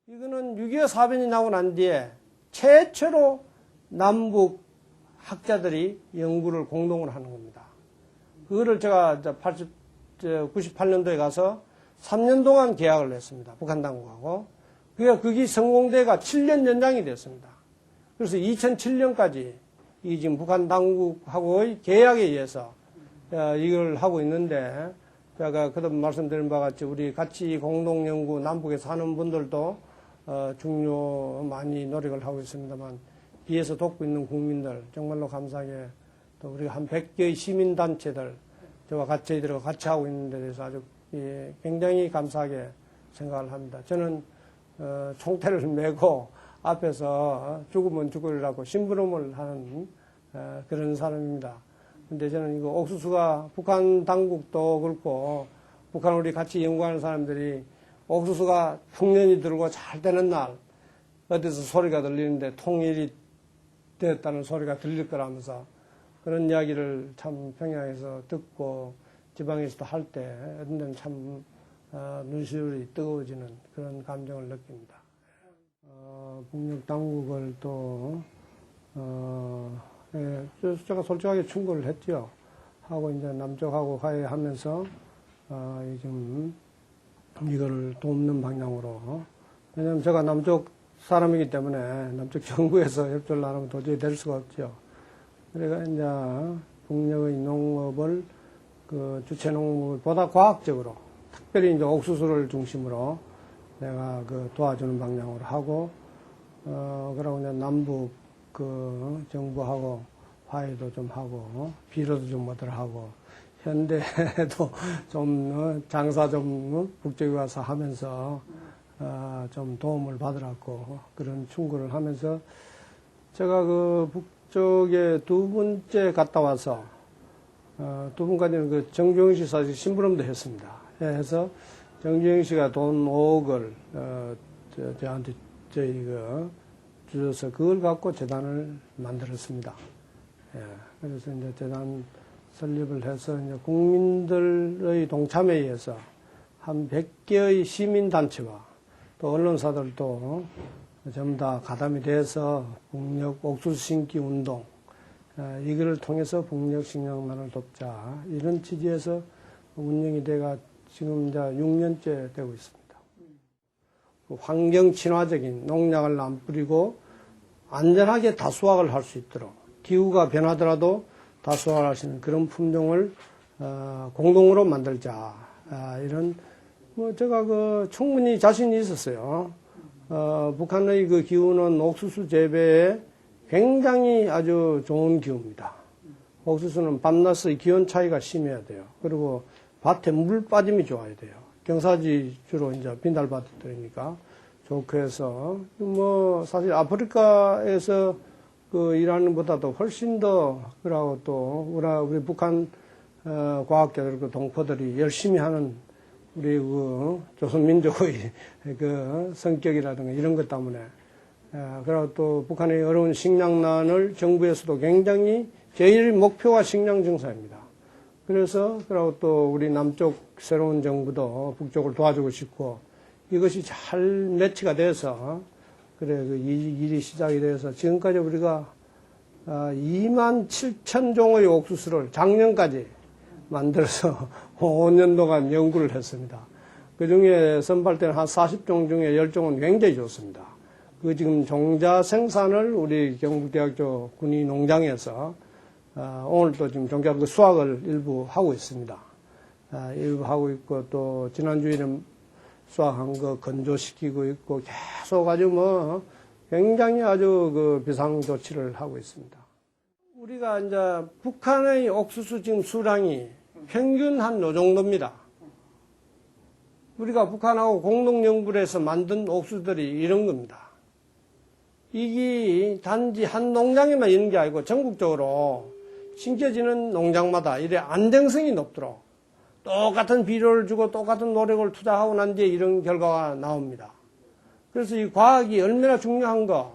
이거는 6.25 사변이 나고 난 뒤에 최초로 남북 학자들이 연구를 공동으로 하는 겁니다. 그거를 제가 98년도에 가서 3년 동안 계약을 했습니다. 북한 당국하고. 그게 성공대가 7년 연장이 됐습니다. 그래서 2007년까지 이 지금 북한 당국하고의 계약에 의해서 이걸 하고 있는데, 제가 그동안 말씀드린 바와 같이 우리 같이 공동연구 남북에서 하는 분들도 중요 많이 노력을 하고 있습니다만, 뒤에서 돕고 있는 국민들 정말로 감사하게, 또 우리가 한 100개의 시민단체들 저와 같이 저희들과 같이 하고 있는 데 대해서 아주 굉장히 감사하게 생각을 합니다. 저는 총태를 메고 앞에서 죽으면 죽으리라고 심부름을 하는 그런 사람입니다. 근데 저는 이거 옥수수가 북한 당국도 그렇고 북한 우리 같이 연구하는 사람들이 옥수수가 풍년이 들고 잘 되는 날 어디서 소리가 들리는데 통일이 되었다는 소리가 들릴 거라면서 그런 이야기를 참 평양에서 듣고 지방에서도 할 때 어떤 데는 참 눈시울이 뜨거워지는 그런 감정을 느낍니다. 북녘 당국을 또 제가 솔직하게 충고를 했죠. 하고 이제 남쪽하고 화해하면서 지금 이거를 돕는 방향으로. 왜냐하면 제가 남쪽 사람이기 때문에 남쪽 정부에서 협조를 안 하면 도저히 될 수가 없죠. 그래가 이제 북녘의 농업을 주체 농업을 보다 과학적으로, 특별히 이제 옥수수를 중심으로 내가 도와주는 방향으로 하고, 그러고 이제 남북 정부하고 화해도 좀 하고, 비료도 좀 얻으러 하고, 현대에도 좀 장사 좀 북쪽에 와서 하면서 좀 도움을 받으라고 그런 충고를 하면서 제가 북쪽에 두 번째 갔다 와서 두 번까지는 정주영 씨 사실 심부름도 했습니다. 해서 정주영 씨가 돈 5억을 저한테 주셔서 그걸 갖고 재단을 만들었습니다. 예, 그래서 이제 재단 설립을 해서 이제 국민들의 동참에 의해서 한 100개의 시민단체와 또 언론사들도 전부 다 가담이 돼서 북녘 옥수수 심기 운동, 이거를 통해서 북녘 식량난을 돕자, 이런 취지에서 운영이 돼가 지금 이제 6년째 되고 있습니다. 환경 친화적인 농약을 안 뿌리고 안전하게 다수확을 할 수 있도록, 기후가 변하더라도 다수확을 할 수 있는 그런 품종을 공동으로 만들자, 이런 제가 충분히 자신이 있었어요. 북한의 기후는 옥수수 재배에 굉장히 아주 좋은 기후입니다. 옥수수는 밤낮의 기온 차이가 심해야 돼요. 그리고 밭에 물 빠짐이 좋아야 돼요. 경사지 주로 이제 빈달밭들이니까 좋고 해서, 사실 아프리카에서 일하는 것보다도 훨씬 더, 그러고 또, 우리 북한, 과학자들, 동포들이 열심히 하는 우리 조선민족의 성격이라든가 이런 것 때문에, 그리고 또 북한의 어려운 식량난을 정부에서도 굉장히 제일 목표가 식량 증사입니다. 그래서, 그리고 또 우리 남쪽 새로운 정부도 북쪽을 도와주고 싶고, 이것이 잘 매치가 돼서, 일이 시작이 돼서 지금까지 우리가 27,000종의 옥수수를 작년까지 만들어서 5년 동안 연구를 했습니다. 그 중에 선발된 한 40종 중에 10종은 굉장히 좋습니다. 지금 종자 생산을 우리 경북대학교 군위 농장에서 오늘도 지금 종자 수확을 일부 하고 있습니다. 일부 하고 있고, 또 지난주에는 수확한 거 건조시키고 있고, 계속 아주 굉장히 아주 비상 조치를 하고 있습니다. 우리가 이제 북한의 옥수수 지금 수량이 평균 한 요 정도입니다. 우리가 북한하고 공동연구를 해서 만든 옥수수들이 이런 겁니다. 이게 단지 한 농장에만 있는 게 아니고 전국적으로 심겨지는 농장마다 이래 안정성이 높도록 똑같은 비료를 주고 똑같은 노력을 투자하고 난 뒤에 이런 결과가 나옵니다. 그래서 이 과학이 얼마나 중요한가,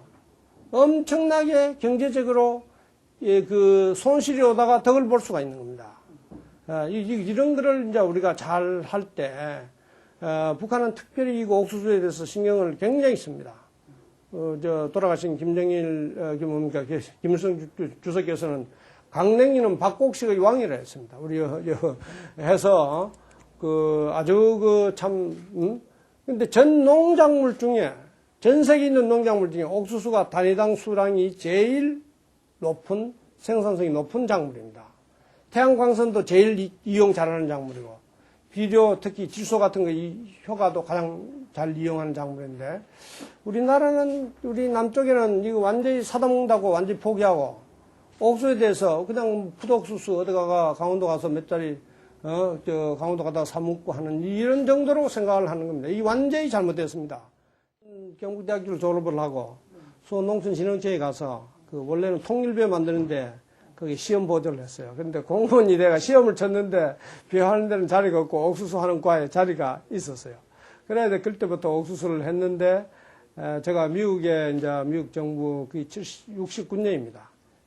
엄청나게 경제적으로 손실이 오다가 덕을 볼 수가 있는 겁니다. 이런 거를 이제 우리가 잘 할 때, 북한은 특별히 이 옥수수에 대해서 신경을 굉장히 씁니다. 돌아가신 김정일, 김일성 주석께서는 강냉이는 박곡식의 왕이라 했습니다. 우리, 해서, 근데 전 농작물 중에, 전 세계에 있는 농작물 중에 옥수수가 단위당 수량이 제일 높은, 생산성이 높은 작물입니다. 태양광선도 제일 이용 잘하는 작물이고, 비료, 특히 질소 같은 거, 이 효과도 가장 잘 이용하는 작물인데, 우리나라는, 우리 남쪽에는 이거 완전히 사다 먹는다고 완전히 포기하고, 옥수수에 대해서 그냥 풋옥수수 어디가가 강원도 가서 몇 자리, 강원도 가다가 사먹고 하는 이런 정도로 생각을 하는 겁니다. 이 완전히 잘못됐습니다. 경북대학교를 졸업을 하고, 수원농촌진흥청에 가서, 원래는 통일배 만드는데, 거기 시험 보조를 했어요. 그런데 공무원이 내가 시험을 쳤는데 비하하는 데는 자리가 없고 옥수수 하는 과에 자리가 있었어요. 그래야 그때부터 옥수수를 했는데 제가 미국에 이제 미국 정부 69년입니다.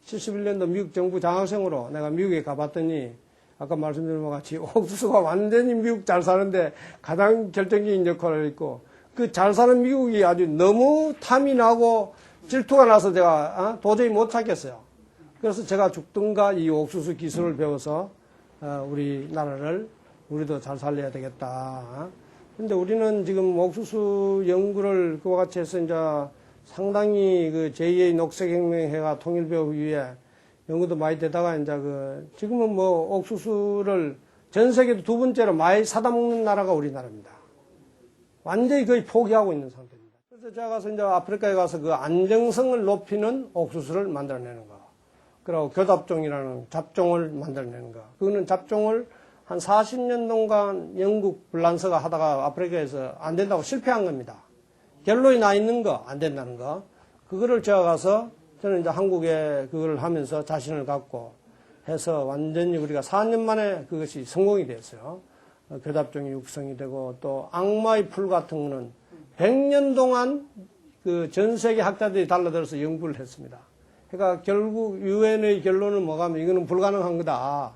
71년도 미국 정부 장학생으로 내가 미국에 가봤더니 아까 말씀드린 것 같이 옥수수가 완전히 미국 잘 사는데 가장 결정적인 역할을 했고 그 잘 사는 미국이 아주 너무 탐이 나고 질투가 나서 제가 도저히 못 찾겠어요. 그래서 제가 죽든가 이 옥수수 기술을 배워서 우리나라를 우리도 잘 살려야 되겠다. 근데 우리는 지금 옥수수 연구를 그와 같이 해서 이제 상당히 그 제2의 녹색혁명회가 통일되어 이후에 연구도 많이 되다가 이제 지금은 뭐 옥수수를 전 세계도 두 번째로 많이 사다 먹는 나라가 우리나라입니다. 완전히 거의 포기하고 있는 상태입니다. 그래서 제가 가서 이제 아프리카에 가서 그 안정성을 높이는 옥수수를 만들어내는 거. 그리고 교잡종이라는 잡종을 만들어내는 거. 그거는 잡종을 한 40년 동안 영국 불란서가 하다가 아프리카에서 안 된다고 실패한 겁니다. 결론이 나 있는 거, 안 된다는 거. 그거를 제가 가서 저는 이제 한국에 그걸 하면서 자신을 갖고 해서 완전히 우리가 4년 만에 그것이 성공이 됐어요. 교잡종이 육성이 되고 또 악마의 풀 같은 거는 100년 동안 그 전 세계 학자들이 달라들어서 연구를 했습니다. 그러니까 결국 유엔의 결론은 뭐가면 이거는 불가능한 거다.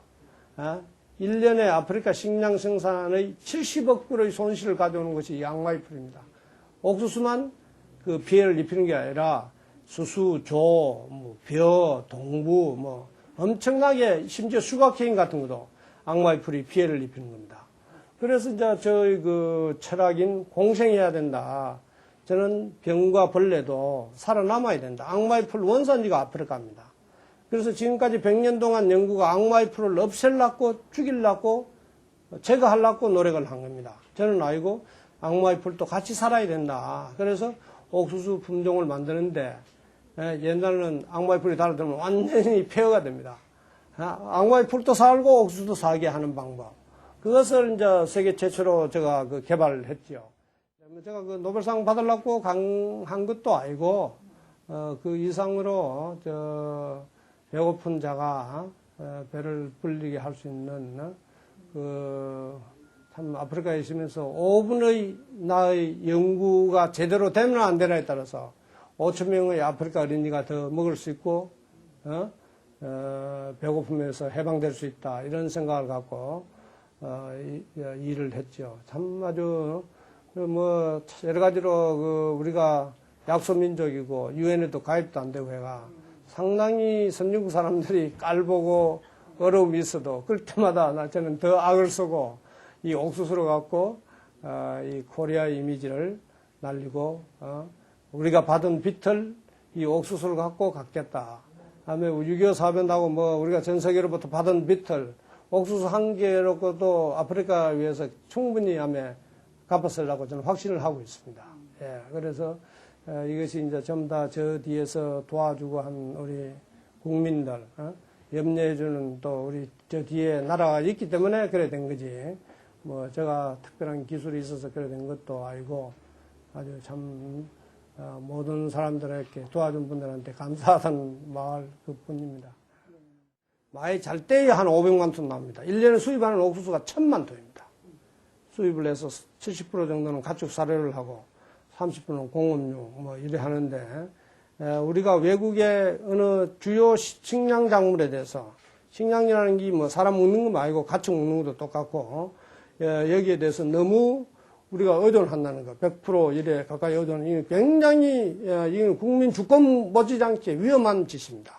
1년에 아프리카 식량 생산의 70억 불의 손실을 가져오는 것이 이 악마의 풀입니다. 옥수수만 그 피해를 입히는 게 아니라 수수, 조, 벼, 동부, 엄청나게 심지어 슈가케인 같은 것도 악마의 풀이 피해를 입히는 겁니다. 그래서 이제 저희 그 철학인 공생해야 된다. 저는 병과 벌레도 살아남아야 된다. 악마의 풀 원산지가 아프리카입니다. 그래서 지금까지 100년 동안 연구가 악마의 풀을 없앨라고 죽일라고 제거하려고 노력을 한 겁니다. 저는 알고 악마의 풀도 같이 살아야 된다. 그래서 옥수수 품종을 만드는데 옛날에는 악마의 풀이 달아들면 완전히 폐허가 됩니다. 악마의 풀도 살고 옥수수도 살게 하는 방법. 그것을 이제 세계 최초로 제가 개발을 했죠. 제가 노벨상 받으려고 한 것도 아니고, 그 이상으로, 배고픈 자가, 배를 불리게 할 수 있는, 참, 아프리카에 있으면서 5분의 나의 연구가 제대로 되면 안 되나에 따라서 5천 명의 아프리카 어린이가 더 먹을 수 있고, 배고픔에서 해방될 수 있다. 이런 생각을 갖고, 일을 했죠. 참 아주, 여러 가지로, 우리가 약소민족이고, 유엔에도 가입도 안 되고 해가 상당히 선진국 사람들이 깔보고 어려움이 있어도, 그럴 때마다 저는 더 악을 쓰고, 이 옥수수를 갖고, 이 코리아의 이미지를 날리고, 우리가 받은 빚을 이 옥수수를 갖고 갚겠다. 다음에 6.25 사변하고 우리가 전 세계로부터 받은 빚을 옥수수 한 개로도 아프리카 위해서 충분히 갚았으려고 저는 확신을 하고 있습니다. 예, 그래서 이것이 이제 전부 다 저 뒤에서 도와주고 한 우리 국민들, 염려해주는 또 우리 저 뒤에 나라가 있기 때문에 그래 된 거지. 제가 특별한 기술이 있어서 그래 된 것도 아니고 아주 참 모든 사람들에게 도와준 분들한테 감사하다는 말 그뿐입니다. 많이 잘 때야 한 500만 톤 나옵니다. 1년에 수입하는 옥수수가 1000만 톤입니다. 수입을 해서 70% 정도는 가축 사료를 하고 30%는 공업용 이래 하는데 우리가 외국의 어느 주요 식량 작물에 대해서 식량이라는 게 사람 먹는 거 말고 가축 먹는 것도 똑같고 여기에 대해서 너무 우리가 의존한다는 거, 100% 이래 가까이 의존, 이게 굉장히, 이게 국민 주권 못지않게 위험한 짓입니다.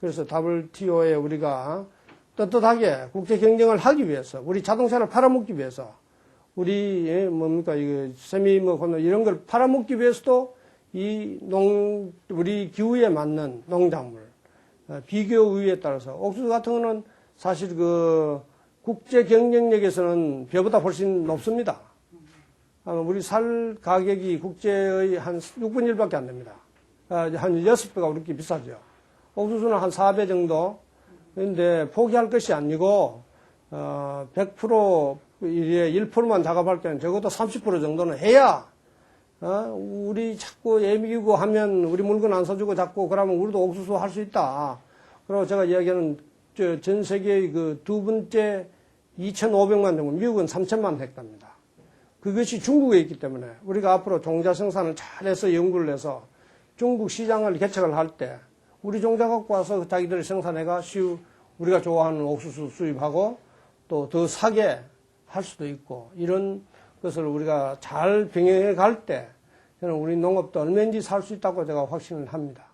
그래서 WTO에 우리가 떳떳하게 국제 경쟁을 하기 위해서, 우리 자동차를 팔아먹기 위해서, 우리, 뭡니까, 이거, 이런 걸 팔아먹기 위해서도 우리 기후에 맞는 농작물, 비교 우위에 따라서, 옥수수 같은 거는 사실 국제 경쟁력에서는 벼보다 훨씬 높습니다. 우리 살 가격이 국제의 한 6분 1밖에 안 됩니다. 한 6배가 우리께 비싸죠. 옥수수는 한 4배 정도. 그런데 포기할 것이 아니고, 100% 이래 1%만 작업할 때는 적어도 30% 정도는 해야, 우리 자꾸 애미기고 하면 우리 물건 안 사주고 자꾸 그러면 우리도 옥수수 할 수 있다. 그리고 제가 이야기하는 전 세계의 두 번째 2,500만 정도, 미국은 3,000만 헥타입니다. 그것이 중국에 있기 때문에 우리가 앞으로 종자 생산을 잘해서 연구를 해서 중국 시장을 개척을 할 때 우리 종자 갖고 와서 자기들이 생산해가 우리가 좋아하는 옥수수 수입하고 또 더 사게 할 수도 있고 이런 것을 우리가 잘 병행해 갈 때 저는 우리 농업도 얼마든지 살 수 있다고 제가 확신을 합니다.